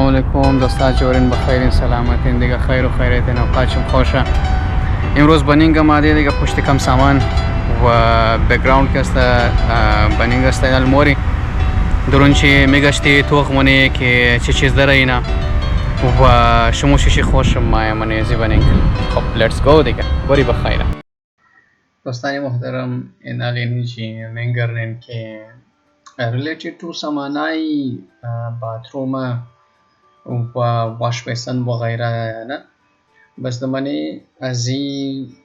السلام علیکم دوستان، جورین بخیر سلامتین دیگه، خیر و خیریتین، اوقاتشون خوشه. امروز بنینگ آماده دیگه، پشت کم سامان و بکگراند که است بنینگ است الموری درون چی میگشتی تخمونی که چه چیز داره اینا و شما چی خوش مایه منیزی بنینگ. خب لیتس گو دیگه، بری بخیره. دوستان محترم، این الینی چی منگرنین که related to سامانای باتروم و واش بیسن و غیره نه، بس دمانی ازی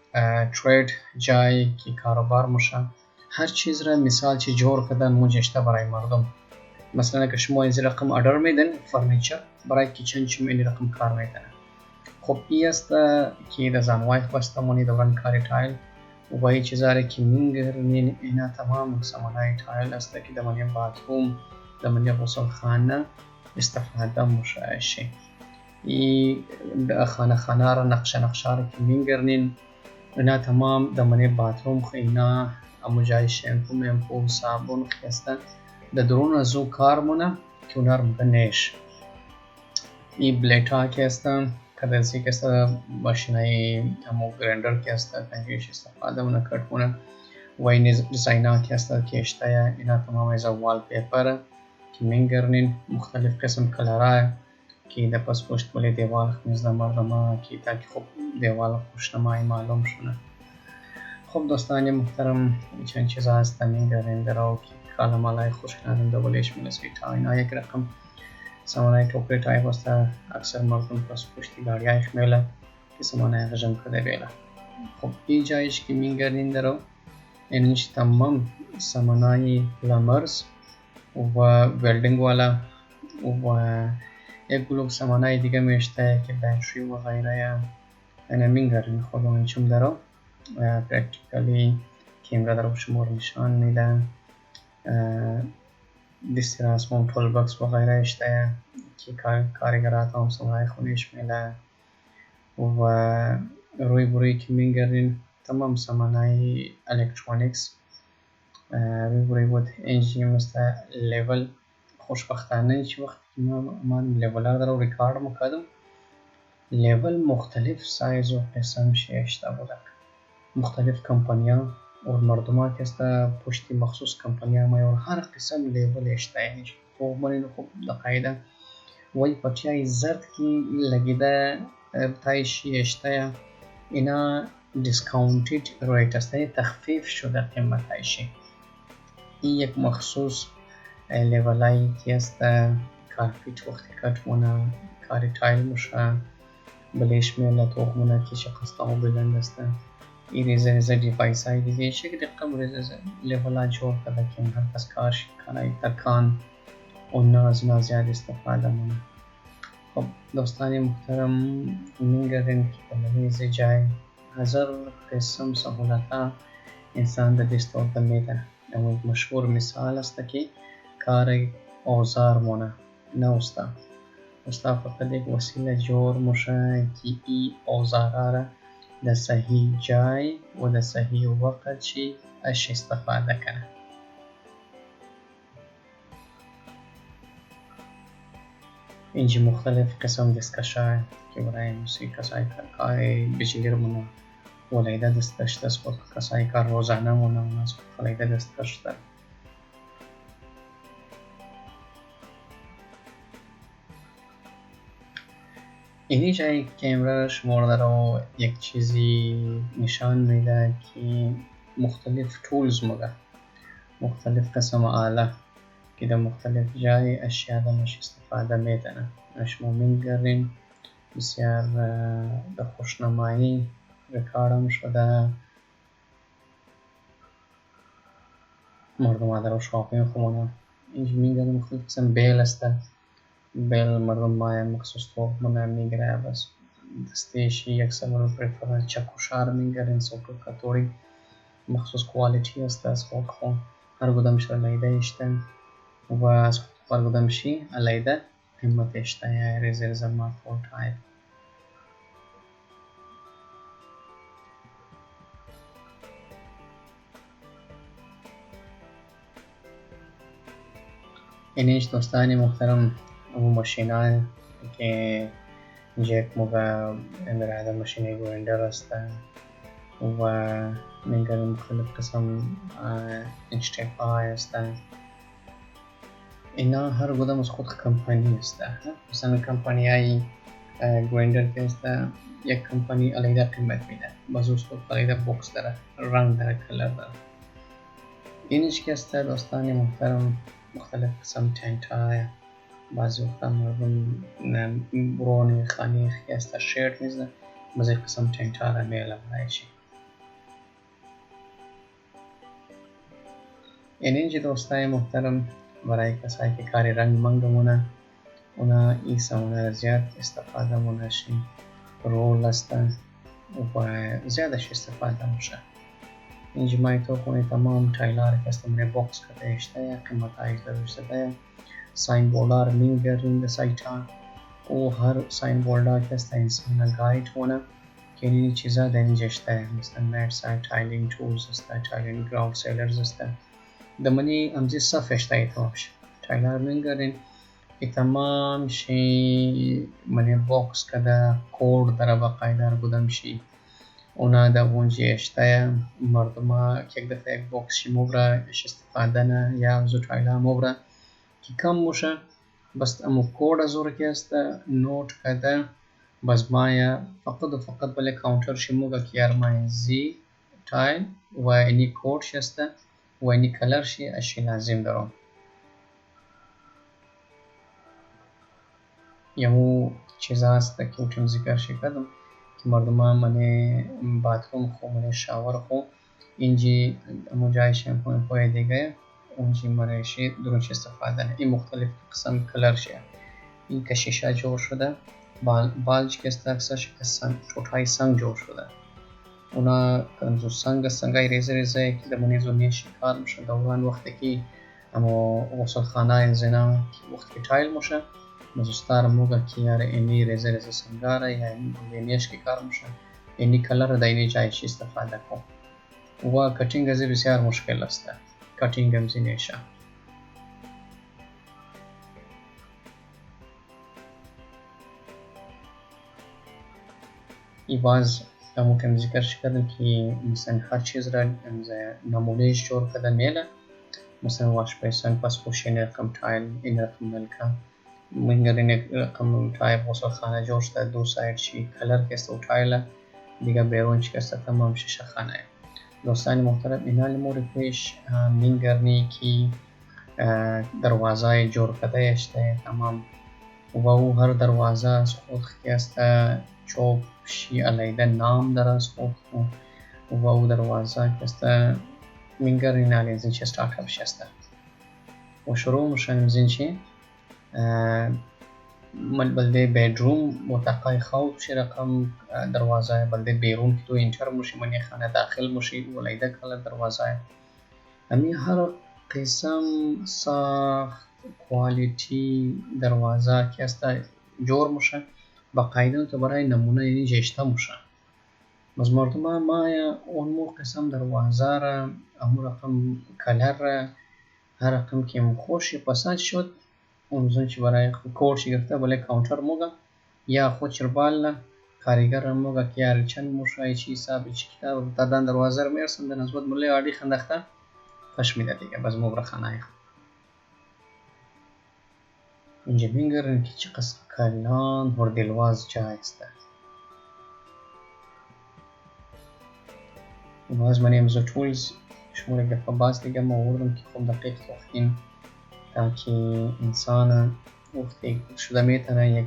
ترید جای که کاروبار موشه هر چیز را مثال چی جور کدن موجشته برای مردم. مثلا که شما این رقم آردر میدن فرنیچر برای کیچن شما این رقم کار میکنه. خب این است که در زنوای خواستمونی دوران کاری تایل و این چیزایی که میگرنین اینا تمام سامانای تایل است که در منی باتروم در منی غسل خانه استفاده موشه شی. این خانه را نقشه را که میگرنین اینا تمام در منی باتروم خینا امو جای شامپو ممپو صابون خیستن در درون از او کار مونه که اونا رو بنیش. این بلیت ها که هستن کدرسی که است ماشینای امو گرندر که است تنگیش استفاده مونه کٹ مونه و این دیزاین ها که است که اشتای اینا تمام از وال پیپر که میگرنین مختلف قسم کلرهای که در پس پشت بلی دیوال خمیزده مردم ها که تاکه خب دیوال خوشنمایی معلوم شونه. خب دوستانی محترم، چند چیز هست میگرنین در او که کالمالای خوش کننده بلیش میلسی تا اینا یک رقم سامانه ټوکري ټایپ واسطه اکثر مردم پس پشتی گاریایش میله که سامانه غژم کده بیله. خب این جایش که میگردین درو اینش تمام سامانه پلمرز و ویلدینگ والا و یک گلوک سامانه دیگه میشته که بطری و غیره اینه میگردین خودمون چون درو پرکتیکلی کیمرا درو شمار نشان میده. دیسترانس مون تول باکس و غیره اشته که کارگرات هم سمای خونیش میله و روی بروی که میگردین تمام سامانای الکترونیکس روی بروی بود اینجی مثل لیول خوشبختانه هیچ وقت که من لیول ها در ریکارد مکدم لیول مختلف سایز و قسم اشته بودک مختلف کمپانیا و مردم ها که است پشتی مخصوص کمپانیا ما و هر قسم لیبل اشته خوب منین خوب دقیقه وی پچی های زرد که لگیده تایشی اشته اینا دیسکاونتید ریت است، تخفیف شده قیمت هایشی. این یک مخصوص لیبل هایی که است کارفیت وقتی کٹ مونه کاری تایل موشه بلیش میله توق مونه که چه قصده ها بلند است. این ریزه دیوایس های دیگه ایشه که دقیقا ریزه لیول ها جور کده که هر کس کارش کنه ترکان اونا از اونا زیاد استفاده مونه. خب دوستانی محترم میگردیم که بلیزه جای هزار قسم سهولت ها انسان در دستور میده. اما مشهور مثال است که کار اوزار مونه نوستا فقط یک وسیله جور موشه که ای اوزاره را در صحیح جای و در صحیح وقت چی اش استفاده کنه. اینجا مختلف قسم دستکش های که برای موسیقی کسایی کاری بجلی رو مونه ولیده دستکش دست خود کسایی کار روزانه مونه و از ولیده دستکش دست. اینی جایی کامرا شمار رو یک چیزی نشان میده که مختلف تولز مگه مختلف قسم آله که در مختلف جای اشیاء دمش استفاده میدنه. شما میگردین بسیار در خوشنمایی رکارم شده مردم ها در شاپین خونه. اینجا میگردین مختلف قسم بیل است، بیل مردم مایه مخصوص توق منه میگره بس دستیشی یک سمون پریفر چکوشار میگرین سوپر کتوری مخصوص کوالیتی است از خود خون هر گودمش علیده اشتن و از خود هر گودمشی علیده قیمت اشتن یا ریزر مارکور تایپ. اینیش دوستانی محترم اما ماشین های که جک موقع امراد ماشین گویندر است و منگر مختلف قسم انشتفاعی است. اینا هر کدام از خود کمپانی است. مثلا کمپانی های گویندر که است یک کمپانی علیده قیمت میده، باز از خود علیده بوکس داره، رنگ داره، کلر داره. اینش که است دوستان محترم مختلف قسم تنت های بعضی وقتا مردم برونی خانی است شرط میزنه، بعضی قسم تنت ها را میلم رایشی. اینجا دوستای محترم برای کسایی که کاری رنگ منگمونه اونا این سامانه را زیاد استفاده مونشی رول هستن و زیادش استفاده میشه. اینجا مای تو خونه تمام تایلار که استمره بوکس کده اشته قیمت هایش دروشته ساین بولار میگرین سایت ها و هر ساین بولار که است انسان گاید هونه که این چیزا در اینجا اشته مثلا مات ساین تایلینگ تولز است، تایلینگ گراوند سیلرز است. دمانی امزی صف اشته ایتوش تایلار میگرین ای تمام شی منی بوکس کده کود در باقاعده بودم شی اونا در اونجا اشته مردم که یک دفعه یک بوکس شی مبره اش استفاده نه یا زو تایلار مبره که کم موشه بس امو کود از او که است نوت کده بس مایا فقط و فقط بله کانتر شی موگه که یار مای زی تایل و اینی کود شسته و اینی کلر شی اشی لازم دارم. یمو چیزا هست که اوتیم ذکر شی کردم که مردم ها منی باتروم خو منی شاور خو اینجی امو جای شمپو پای دیگه اونجی مرایشی درونش استفاده نه. این مختلف قسم کلر شیه. این که شیشه جور شده بالج که است اکسش که چوتای سنگ جور شده اونا کنزو سنگای ریزه ریزه که دمونی زونی شکار میشه دوران وقتی که اما غسل خانه انزینا که وقتی که تایل میشه مزوستار موگه که یار اینی ریزه ریزه سنگاره یا اینیش که کار میشه اینی کلر دا اینی جایش استفاده کن و کتینگ ازی بسیار مشکل است. کتینگ امزی نیشه. ای باز ممکن ذکر کردم که مثلا هر چیز را نمونهش جور کده میله مثلا واش بیسن پس خوشین رقم تایل این رقم ملکه منگر این رقم تایل غسل خانه جور شده دو ساید چی کلر که است و تایل دیگه بیرون چی است تمام شیشه خانه. دوستانی محترم اینا مورد پیش منگرنی که دروازه جور کده اشته تمام و او هر دروازه از خود که است چوب شی علیده نام در از خود و او دروازه که است منگر این علی زین چه ستارت اپ شسته و شروع میشن زین چی بلده بیدروم متقای خواب شی رقم دروازه بلده بیرون که تو انتر موشی منی خانه داخل موشی و علیده کل دروازه امی هر قسم ساخت کوالیتی دروازه که است جور موشه با قاعده تو برای نمونه اینی جشته موشه باز مردم مایا اون مو قسم دروازه را امو رقم کلر را هر رقم که خوشی پسند شد اون زن چی برای کورشی گرفته بله کانتر موگه یا خود چربال کاریگر را موگه که یاری چند موشه چی حسابی چی کتاب دادن دروازه را میرسن به نسبت ملی آردی خندخته پش میده دیگه باز مبره خانه اینجا بینگرن که چی قسم کلان هر دلواز جای است. باز من امزو تولز شمول یک دفعه باز دیگه ما آوردم که خب دقیق توخین تا که انسان وقتی شده میتونه یک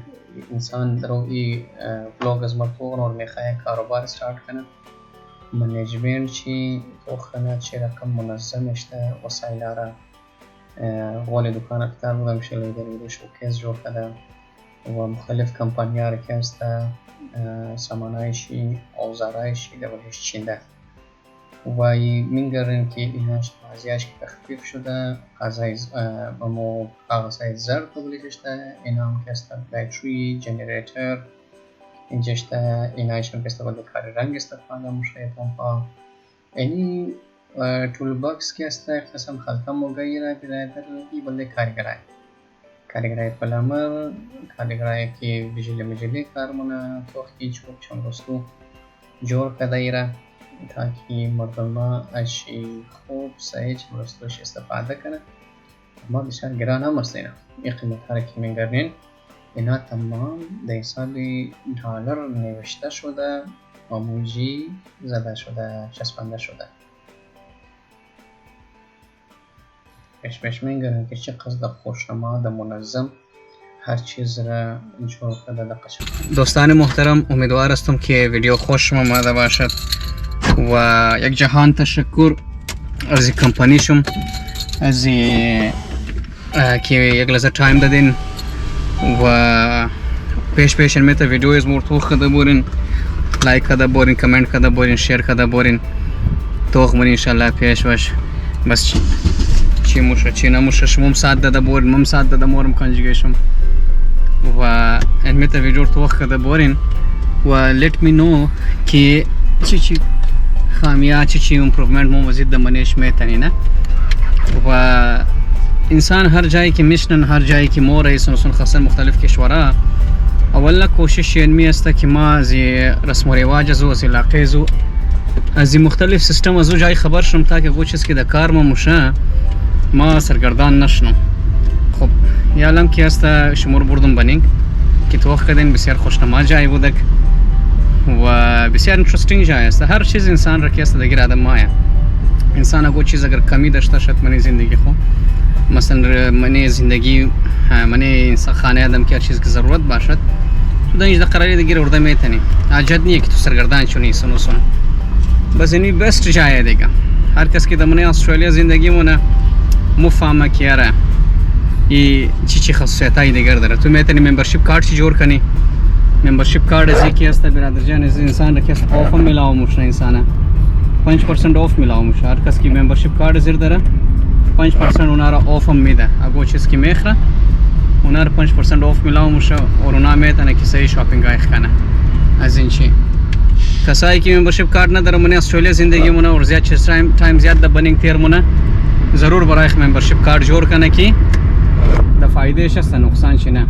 انسان در این بلاگ از مرتوغن و میخواه کاروبار استارت کنه منیجمنت چی توخنه چی رقم منظم اشته وسایل را غول دکان کتار بودم شلوی در ویدو شوکیز جور کده و مختلف کمپانی ها را که است سامانایشی اوزارایشی دولش چینده و منگرن که ایناش بازیاش که تخفیف شده کاغذهای زرد قبلی کشته اینا هم که است باتری جنریتر اینجا اشته اینایش هم که است بلده کاری رنگ استفاده موشه پمپا اینی تول باکس که است قسم خلطه موگهی را برای ای بلده کارگرای کارگرای پلمبر، کارگرایی که بجلی کارمونه توخی چون رستو جور کدایره تا که مردم اشی خوب سعی رستوش استفاده کنه. اما بسیار گران هم است اینا. این قیمت ها که میگردین اینا تمام در حساب دلار نوشته شده، آموزی زده شده، چسبانده شده. پیش میگردن که چه قصد خوشنما و منظم هر چیز را جور کرده در قشنگ. دوستان محترم، امیدوار هستم که ویدیو خوش آمده باشد و یک جهان تشکر از کمپانیشم از که یک لحظه تایم دادین و پیش میت ویدیو از مرتوخ کرده بودین، لایک کرده بودین، کامنت کرده بودین، شیر کرده بودین. توخ من انشالله پیش باش. بس چی موشه چی نموشه شموم ساعت داده بودین، مم ساعت داده مورم کنجگیشم و میت ویدیو توخ کرده بودین و let me know که چی خامیات چی امپروومنت مو مزید دمانش میتنی نه. و انسان هر جایی که میشنن، هر جایی که ما رئیس نسون خاصه مختلف کشورها اولا کوشش اینمی است که ما از رسم و رواج از علاقه از مختلف سیستم از جای خبر شم تا که چیز که در کار ما موشه ما سرگردان نشنم. خب یالم که است شمور بردم بنینگ که توخ کردین بسیار خوشنما جای بودک و بسیار اینترستینگ جای است. هر چیز انسان را که است دیگر آدم مایه انسان اگه چیز اگر کمی داشته شد منی زندگی خو مثلا منی زندگی منی انسان خانه آدم که هر چیز که ضرورت باشد تو دانش قراری دیگر ورده میتونی. عجب نیه که تو سرگردان چونی سن بس اینی بیست جایه دیگه. هر کس که در منی استرالیا زندگی مونه مفهمه که یاره ای چی خاصیت های دیگر داره. تو میتونی ممبرشیپ کارت چی جور کنی. ممبرشیپ کارت از یکی است برادر جان از انسان را که است آف هم میلاو موشه انسانه 5% آف میلاو موشه. هر کس که ممبرشیپ کارت زیر داره 5% اونا را آف هم میده. اگه چیز که میخره اونا را 5% آف میلاو موشه و اونا میتونه که صحیح شاپینگ های کنه. از این چی کسایی که ممبرشیپ کارت نداره منی استرالیا زندگی مونه و زیاد چیز تایم زیاد در بنینگ تیر مونه ضرور برای ممبرشیپ کارت جور کنه که د فایده شست نقصان چی نه.